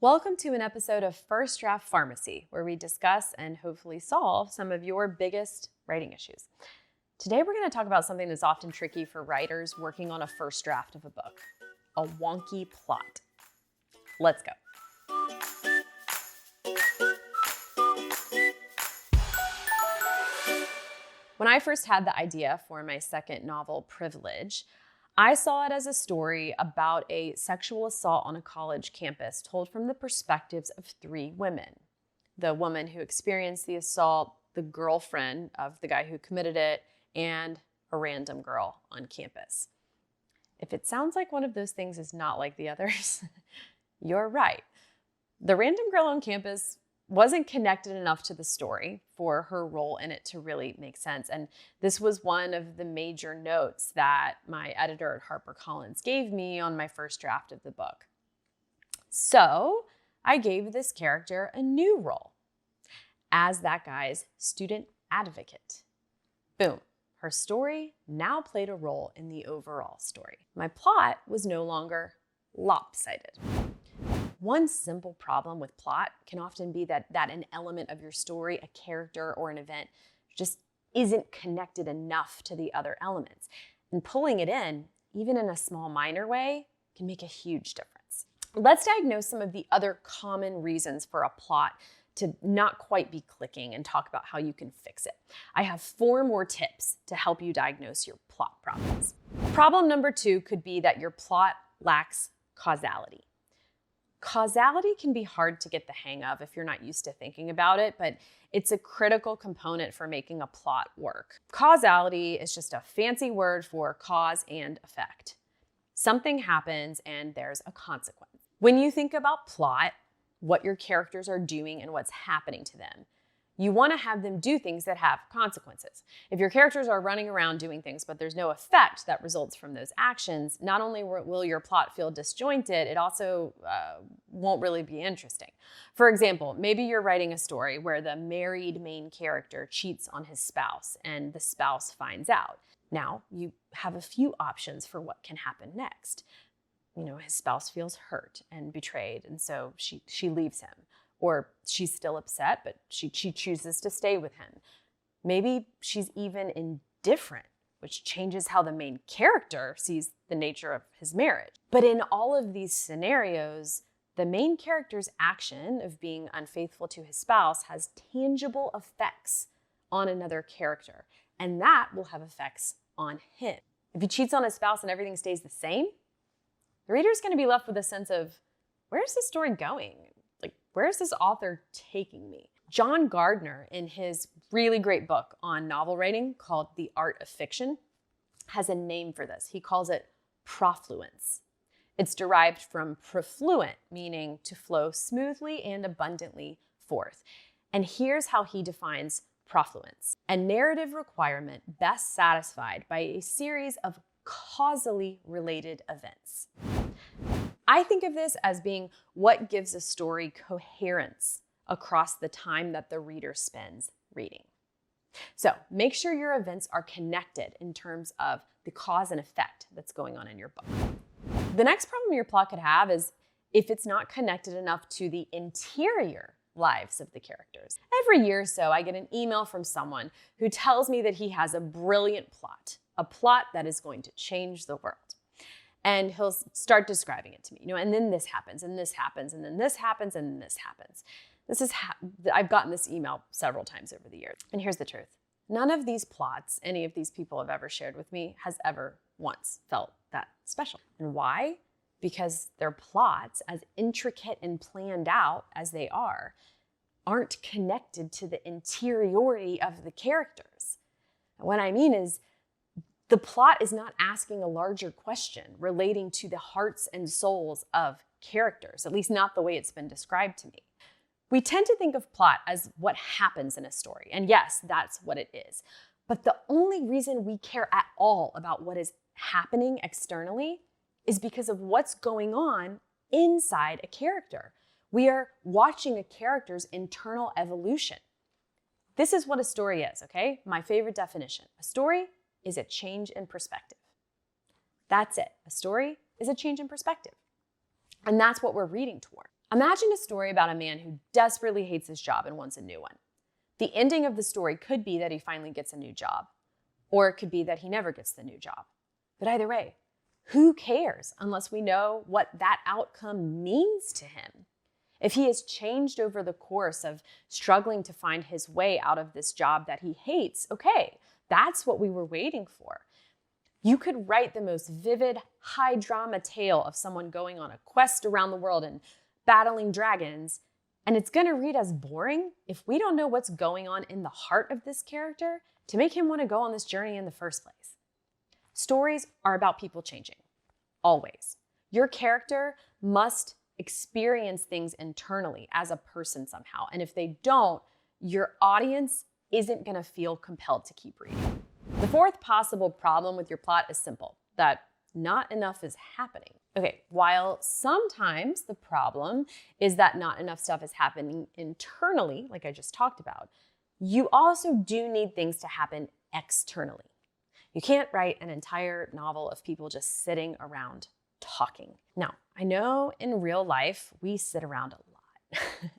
Welcome to an episode of First Draft Pharmacy, where we discuss and hopefully solve some of your biggest writing issues. Today, we're going to talk about something that's often tricky for writers working on a first draft of a book, a wonky plot. Let's go. When I first had the idea for my second novel, Privilege, I saw it as a story about a sexual assault on a college campus told from the perspectives of three women. The woman who experienced the assault, the girlfriend of the guy who committed it, and a random girl on campus. If it sounds like one of those things is not like the others, you're right. The random girl on campus wasn't connected enough to the story for her role in it to really make sense. And this was one of the major notes that my editor at HarperCollins gave me on my first draft of the book. So I gave this character a new role as that guy's student advocate. Boom. Her story now played a role in the overall story. My plot was no longer lopsided. One simple problem with plot can often be that an element of your story, a character or an event, just isn't connected enough to the other elements. And pulling it in, even in a small minor way, can make a huge difference. Let's diagnose some of the other common reasons for a plot to not quite be clicking and talk about how you can fix it. I have 4 more tips to help you diagnose your plot problems. Problem number 2 could be that your plot lacks causality. Causality can be hard to get the hang of if you're not used to thinking about it, but it's a critical component for making a plot work. Causality is just a fancy word for cause and effect. Something happens and there's a consequence. When you think about plot, what your characters are doing and what's happening to them, you want to have them do things that have consequences. If your characters are running around doing things, but there's no effect that results from those actions, not only will your plot feel disjointed, it also won't really be interesting. For example, maybe you're writing a story where the married main character cheats on his spouse and the spouse finds out. Now, you have a few options for what can happen next. His spouse feels hurt and betrayed, and so she leaves him. Or she's still upset, but she chooses to stay with him. Maybe she's even indifferent, which changes how the main character sees the nature of his marriage. But in all of these scenarios, the main character's action of being unfaithful to his spouse has tangible effects on another character, and that will have effects on him. If he cheats on his spouse and everything stays the same, the reader's going to be left with a sense of, where's the story going? Where's this author taking me? John Gardner, in his really great book on novel writing called The Art of Fiction, has a name for this. He calls it profluence. It's derived from profluent, meaning to flow smoothly and abundantly forth. And here's how he defines profluence: a narrative requirement best satisfied by a series of causally related events. I think of this as being what gives a story coherence across the time that the reader spends reading. So make sure your events are connected in terms of the cause and effect that's going on in your book. The next problem your plot could have is if it's not connected enough to the interior lives of the characters. Every year or so, I get an email from someone who tells me that he has a brilliant plot, a plot that is going to change the world. And he'll start describing it to me, and then this happens, and this happens, and then this happens, and then this happens. I've gotten this email several times over the years. And here's the truth. None of these plots any of these people have ever shared with me has ever once felt that special. And why? Because their plots, as intricate and planned out as they are, aren't connected to the interiority of the characters. What I mean is, the plot is not asking a larger question relating to the hearts and souls of characters, at least not the way it's been described to me. We tend to think of plot as what happens in a story, and yes, that's what it is. But the only reason we care at all about what is happening externally is because of what's going on inside a character. We are watching a character's internal evolution. This is what a story is, okay? My favorite definition. A story is a change in perspective. That's it. A story is a change in perspective. And that's what we're reading toward. Imagine a story about a man who desperately hates his job and wants a new one. The ending of the story could be that he finally gets a new job, or it could be that he never gets the new job. But either way, who cares unless we know what that outcome means to him? If he has changed over the course of struggling to find his way out of this job that he hates, okay, that's what we were waiting for. You could write the most vivid, high drama tale of someone going on a quest around the world and battling dragons, and it's going to read as boring if we don't know what's going on in the heart of this character to make him want to go on this journey in the first place. Stories are about people changing, always. Your character must experience things internally as a person somehow, and if they don't, your audience isn't going to feel compelled to keep reading. The fourth possible problem with your plot is simple, that not enough is happening. Okay, while sometimes the problem is that not enough stuff is happening internally, like I just talked about, you also do need things to happen externally. You can't write an entire novel of people just sitting around talking. Now, I know in real life, we sit around a lot.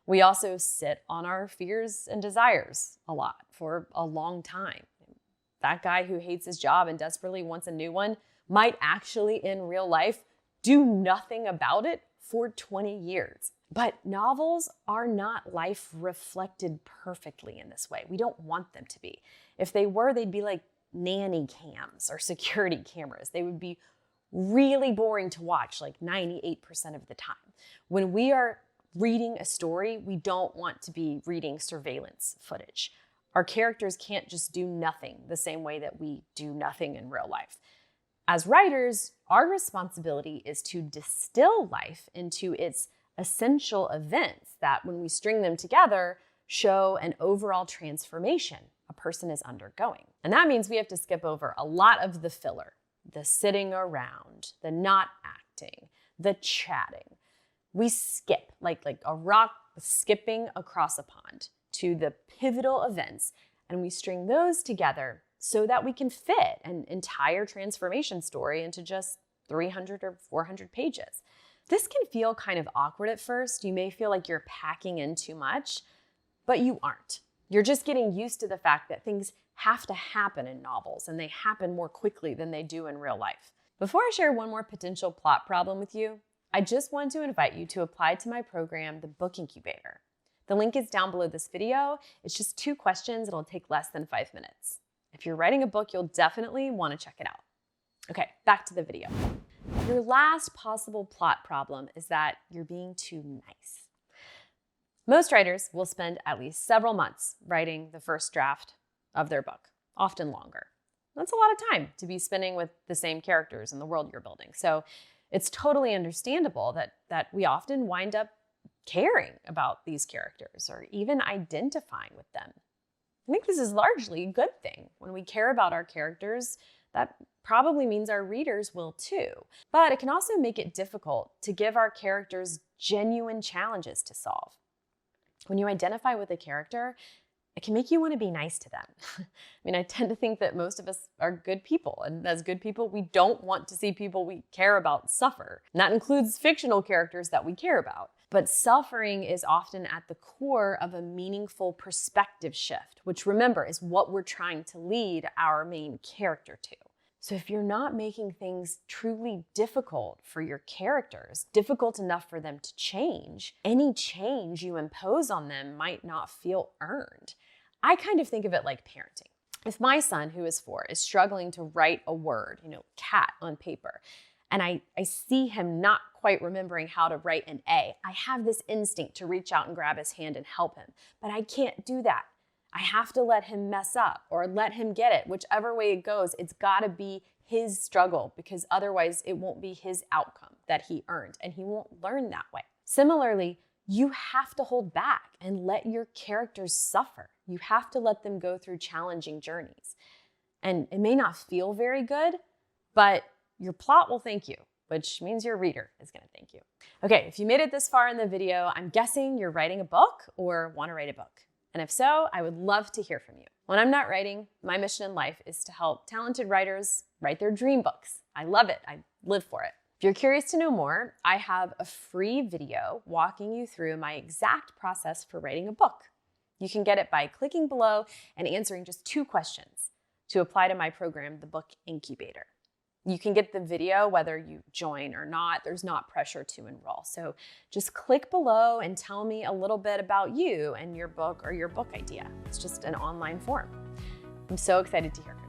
We also sit on our fears and desires a lot for a long time. That guy who hates his job and desperately wants a new one might actually in real life do nothing about it for 20 years. But novels are not life reflected perfectly in this way. We don't want them to be. If they were, they'd be like nanny cams or security cameras. They would be really boring to watch like 98% of the time. When we are reading a story, we don't want to be reading surveillance footage. Our characters can't just do nothing the same way that we do nothing in real life. As writers, our responsibility is to distill life into its essential events that, when we string them together, show an overall transformation a person is undergoing. And that means we have to skip over a lot of the filler, the sitting around, the not acting, the chatting. We skip, like a rock skipping across a pond, to the pivotal events, and we string those together so that we can fit an entire transformation story into just 300 or 400 pages. This can feel kind of awkward at first. You may feel like you're packing in too much, but you aren't. You're just getting used to the fact that things have to happen in novels, and they happen more quickly than they do in real life. Before I share one more potential plot problem with you, I just want to invite you to apply to my program, the Book Incubator. The link is down below this video. It's just 2 questions. It'll take less than 5 minutes. If you're writing a book, you'll definitely want to check it out. Okay, back to the video. Your last possible plot problem is that you're being too nice. Most writers will spend at least several months writing the first draft of their book, often longer. That's a lot of time to be spending with the same characters in the world you're building. So it's totally understandable that we often wind up caring about these characters or even identifying with them. I think this is largely a good thing. When we care about our characters, that probably means our readers will too. But it can also make it difficult to give our characters genuine challenges to solve. When you identify with a character, it can make you want to be nice to them. I mean, I tend to think that most of us are good people, and as good people, we don't want to see people we care about suffer. And that includes fictional characters that we care about. But suffering is often at the core of a meaningful perspective shift, which, remember, is what we're trying to lead our main character to. So if you're not making things truly difficult for your characters, difficult enough for them to change, any change you impose on them might not feel earned. I kind of think of it like parenting. If my son, who is 4, is struggling to write a word, cat on paper, and I see him not quite remembering how to write an A, I have this instinct to reach out and grab his hand and help him. But I can't do that. I have to let him mess up or let him get it. Whichever way it goes, it's got to be his struggle, because otherwise it won't be his outcome that he earned, and he won't learn that way. Similarly, you have to hold back and let your characters suffer. You have to let them go through challenging journeys. And it may not feel very good, but your plot will thank you, which means your reader is going to thank you. Okay, if you made it this far in the video, I'm guessing you're writing a book or want to write a book. And if so, I would love to hear from you. When I'm not writing, my mission in life is to help talented writers write their dream books. I love it. I live for it. If you're curious to know more, I have a free video walking you through my exact process for writing a book. You can get it by clicking below and answering just 2 questions to apply to my program, the Book Incubator. You can get the video whether you join or not. There's not pressure to enroll. So just click below and tell me a little bit about you and your book or your book idea. It's just an online form. I'm so excited to hear from you.